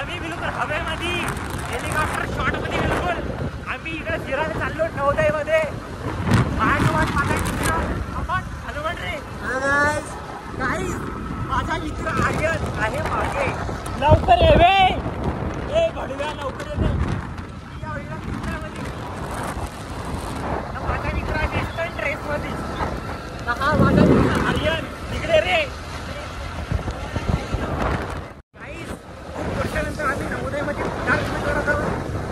आम्ही बिलकुल हवेमध्ये हेलिकॉप्टर शॉटमध्ये बिलकुल आम्ही इकडे फिरायला चाललो नवोदयमध्ये. हनुमान रे गाईस, माझा मित्र आर्यन आहे मागे. लवकर ये वे, ए भडव्या लवकर ये वे. माझा मित्र वेस्टर्न ड्रेस मध्ये. हा माझा मित्र आर्यन इकडे रे. गाईस, खूप वर्षानंतर आम्ही नवोदयमध्ये पदार्पण करत आहोत.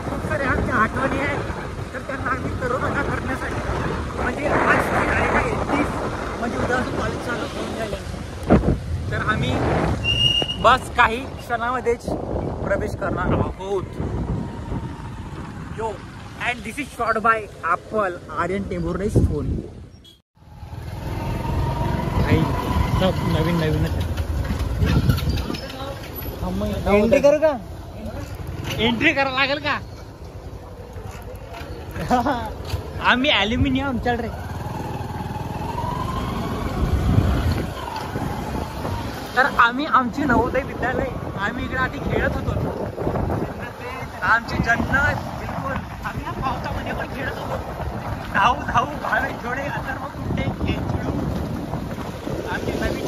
खूप साऱ्या आमच्या आठवणी आहेत, तर त्यांना आम्ही तरोताजा करण्यासाठी म्हणजे आज तारीख आहे 30, म्हणजे उद्या कॉलेज चालू होऊन राहिलं. तर आम्ही बस काही क्षणामध्येच प्रवेश करणार आहोत. Yo and this is shot by Apple Aryan Tembhurne's phone. काही सब नवीन नवीनच आहे. एंट्री करू का? एंट्री करा लागेल का? आम्ही ॲल्युमिनियम चल रे. तर आम्ही आमची नवोदय विद्यालय आम्ही इकडे आधी खेळत होतो. आमची जन्नत बिलकुल. आम्ही या पावसामध्ये पण खेळत होतो. धाऊ धाऊ भावे जोडे अथर्व कुंडे खेळू. आमचे नवीन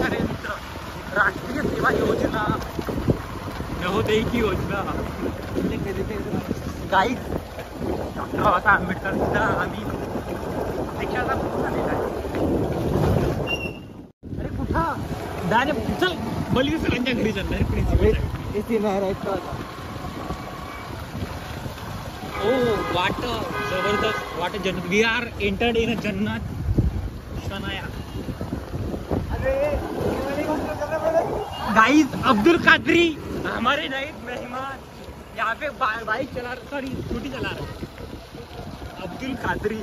सारे मित्र. राष्ट्रीय सेवा योजना, नवोदय की योजना. गाईस, डॉक्टर बाबासाहेब आंबेडकर सुद्धा आम्ही रिक्षाचा पूर्ण आलेला आहे. अरे कुठं दाने चल बलवी सरांच्या घरी चाललाय प्रिन्सिपल. ओ वाट जबरदस्त वाट जन्नत. वी आर एंटर्ड इन जन्नत शनाया. गाइस, अब्दुल कादरी हमारे नए मेहमान. यहाँ पे बाइक चला रहा, सॉरी स्कूटी चला रहा अब्दुल कादरी.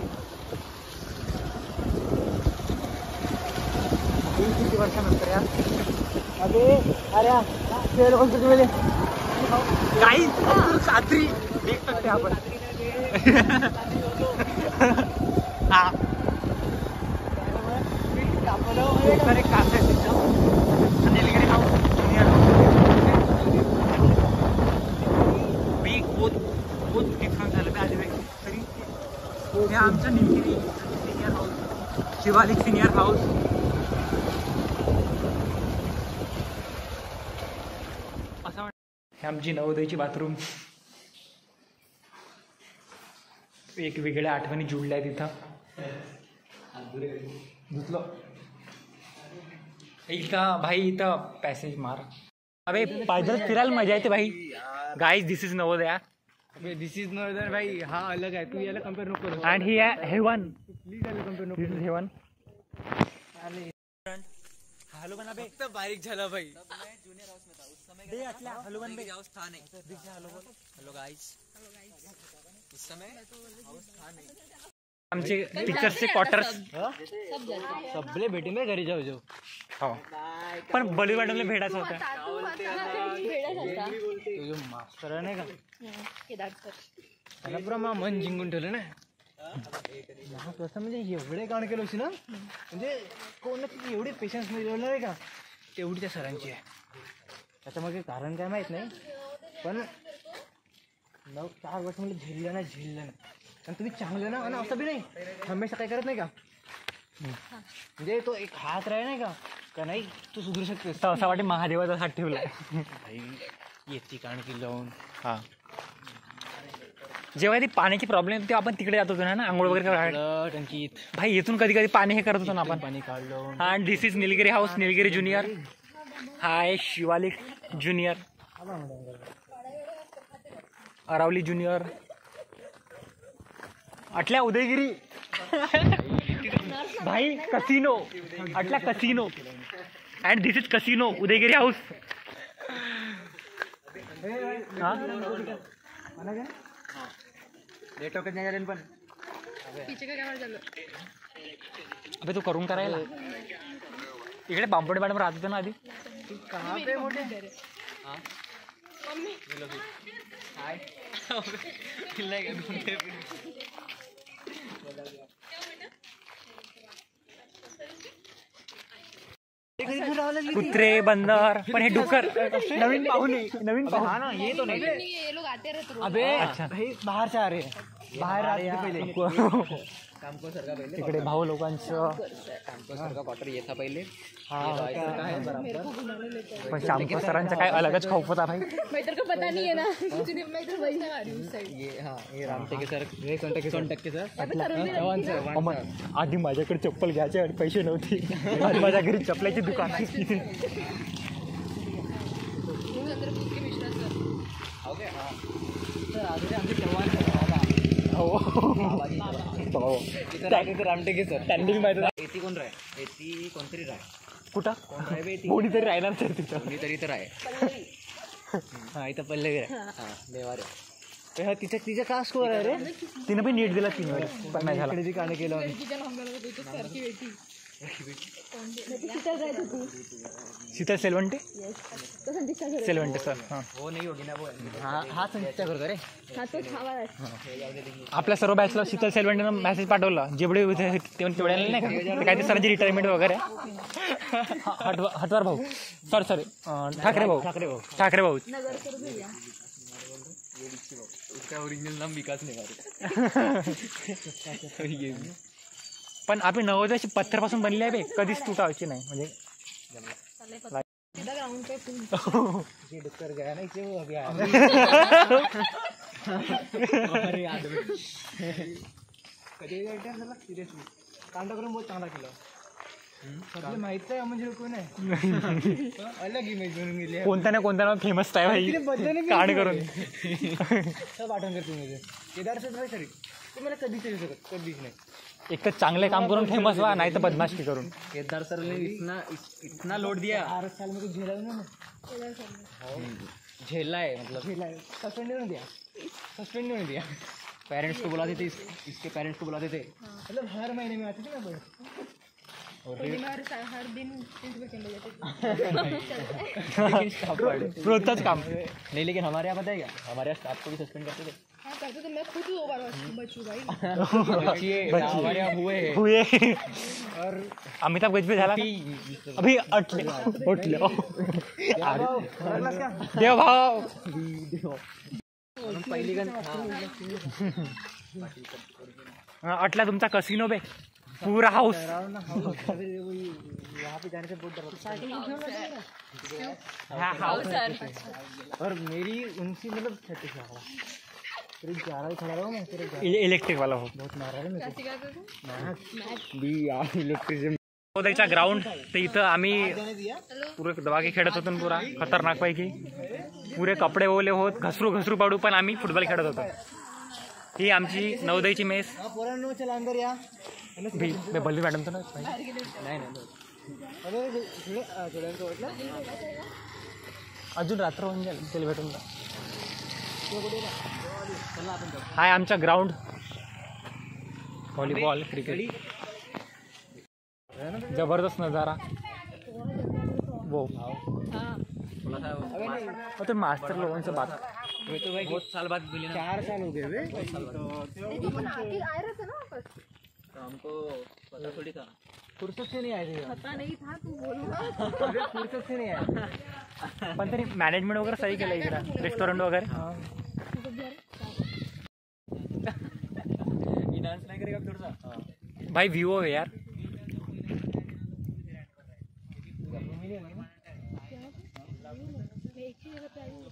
किती वर्षानंतर यार. अरे गाइस, अब्दुल कादरी देख सकते हैं आपण. हाँ एक कासे नीलगिरी हाऊस बहुत डिफरंट झालं आले तरी. हे आमचं Nilgiri senior house, Shivalik senior house. असं हे आमची नवोदयची बाथरूम. एक वेगळ्या आठवणी जुळल्या तिथं. धुतलो इथं भाई, इथं पॅसेज मार. अबे पैदल फिरायला मजा येते भाई. Guys, this is Navodaya. This is नॉर्दर भाई. हा अलग आहे, तू याला कम्पेअर नको करू. And he heaven. प्लीज याला कम्पेअर नको. This is heaven. हॅलो बना बे. फक्त बारीक झाला भाई. मैं जूनियर हाउस में था उस समय. बे असल्या हॅलो बन बे. हाउस था नहीं. Hello guys. उस समय हाउस था नहीं. आमचे टीचर्सचे क्वार्टर्स सबले भेटी में घरी जाऊ जाऊ. हो, पण बली मॅडमला भेटायचं होतं. तो जो मास्टर आहे नाही का, त्याला पुरा मन जिंकून ठेवलं ना. कसं म्हणजे एवढे कांड केलं होती ना, म्हणजे कोणाची एवढी पेशन्स मिळवलं नाही का, तेवढी त्या सरांची आहे. त्याच्यामागे कारण काय माहीत नाही, पण 4 वर्ष म्हणजे झेललं ना. आणि तुम्ही चांगलं ना, आणि असं बी नाही हमेशा काय करत नाही का, म्हणजे तो एक हात राही नाही का नाही तू सुधरू शकते. असं वाटे महादेवाचा हात ठेवलाय. येते कांड की लावून. हा, जेव्हा ती पाण्याची प्रॉब्लेम तेव्हा आपण तिकडे जात होतो ना आंघोळ वगैरे करायला टंकीत. भाई इथून कधी कधी पाणी हे करत होतो ना आपण. पाणी काढलं. हा, this is Nilgiri house, Nilgiri junior. Hi Shivalik junior, Aravali junior, अटल्या उदयगिरी. भाई कसिनो, अटल्या casino. And this is casino Udaygiri house. हा लेट होत नाही पण अबे तू करून करायला इकडे बांबोडे मॅडम राहत होते ना आधी. कुत्रे बंदर पण हे डुक्कर नवीन पाहुणे हाँ ना ये तो नहीं ये लोग आते रहते रोज। अबे भाई बाहर से आ रहे हैं बाहेर आले पहिले कामको सर का पहिले तिकडे भाऊ लोकांचं कामको सर का क्वार्टर ये था पहिले हा है बराबर पण श्यामकर सरांचा काय अलगच खौफ होता भाई मैं तेरे को पता नहीं है ना कुछ नहीं, मैं इधर वही से आ रही हूँ उस साइड। ये हाँ ये रामटेके सर ये सोनटक्के सर अबे तरुण ने अमन आधी माझ्याकडे चप्पल घ्यायचे आणि पैसे नव्हते आणि माझ्या घरी चपलाची दुकान आहे. अंदर पूछ के मिश्रा सर। ओके हाँ सर आगे आमचे जवान हो रामटेके सर स्टँडिंग माहिती एती कोण राय एती कोणतरी राय कुठं कोण राय बे एती कोणीतरी राहणार सर तिथं कोणीतरी तर आहे हा इथं पल्लवी आहे हा देवारे हा, तिचा का स्कोर आहे रे तिनं पण नीट दिला 3 वेळेस पण नाही झाला. इकडे जी गाणं केलं लड़की का नाम लगा तो सर की बेटी। किधर गए थे तू? शीतल सेलवंटे तो संदीक्षा सर। सेलवंटे सर हां वो नाही होगी ना वो हा संचिता करतो रे हाँ तो छावा है। आपल्या सर्व बॅचला शीतल सेलवंटेनं मेसेज पाठवला जेवढे होते तेवढ्याला नाही का ते काय ते सरांची रिटायरमेंट वगैरे हटवार भाऊ सॉरी ठाकरे भाऊ नगर सर भैया। उसका ओरिजिनल नाम विकास नेवारे पण आपली नवोदयाची पत्थरपासून बनली आहे बे कधीच तुटायची नाही म्हणजे सीधा ग्राउंड पे फुल। ये डुक्कर गया ना इसे वो अभी आया अरे याद कधी सिरियसली कांदा करून बहुत चांगला केला आपल्याला माहित आहे म्हणजे कोण आहे अलग इमेज बनवून गेली कोणत्या ना कोणत्या फेमस आहे भाई काढ करून सब आठवण करते मुझे केदार सर भाई सर ते मला कधीच नाही शकत कधीच नाही एक तर चांगले काम करून फेमस व्हा नाही तर बदमाशी करून केदार सर ने इतना लोड दिया 8 साल में कुछ झेला ना झेला है मतलब झेला सस्पेंड नहीं दिया सस्पेंड नहीं दिया पेरेंट्स को बुलाते थे इसके पेरेंट्स को बुलाते थे मतलब हर महीने में आते थे ना हर दिन 30% हो जाते। रोजच काम नहीं लेकिन हमारे यहाँ पता है क्या हमारे यहाँ स्टाफ को भी सस्पेंड करते थे हाँ करते तो मैं खुद 2 बार बचू भाई। हमारे यहाँ हुए हुए और अमिताभ गजबी झाला का? अभी अटले देव भाव पहिली गण अटला तुमचा कसिनो बे पूरा हाऊस वहाँ पे जाने से बहुत डर और मेरी उनसे मतलब 36 लाख फिर 11 खड़ा रहा हूँ मैं फिर इलेक्ट्रिक वाला हो बहुत मारा है मेरे कैसे करते थे? भी यार इलेक्ट्रिसिटी नवोदयचा ग्राउंड तर इथं आम्ही पुरे दवाके खेळत होतो पुरा खतरनाक पैकी पुरे कपडे ओले होत घसरू पाडू पण आम्ही फुटबॉल खेळत होतो. ही आमची नवोदयची मेस. पोरांनो चला अंदर या बल्ली मॅडम तर नाही अजून रात्र होऊन जाईल त्याला भेटून जा. हाय आमचा ग्राउंड व्हॉलीबॉल क्रिकेट जबरदस्त नजारा वो तो मास्टर लोगों से बात तो भाई बहुत साल बाद मिले ना 4 साल हो गए वे आए रहे थे ना वापस? तो हमको पता थोड़ी था फुर्सत से नहीं आए थे पता नहीं था तू बोलूँगा। फुर्सत से नहीं आए पण तरी मॅनेजमेंट वगैरे सही केलं इकडे रेस्टॉरंट वगैरे डांस नहीं करेगा थोड़ा भाई व्ह्यू आहे यार मैं एक ही जगह पे आई हूँ।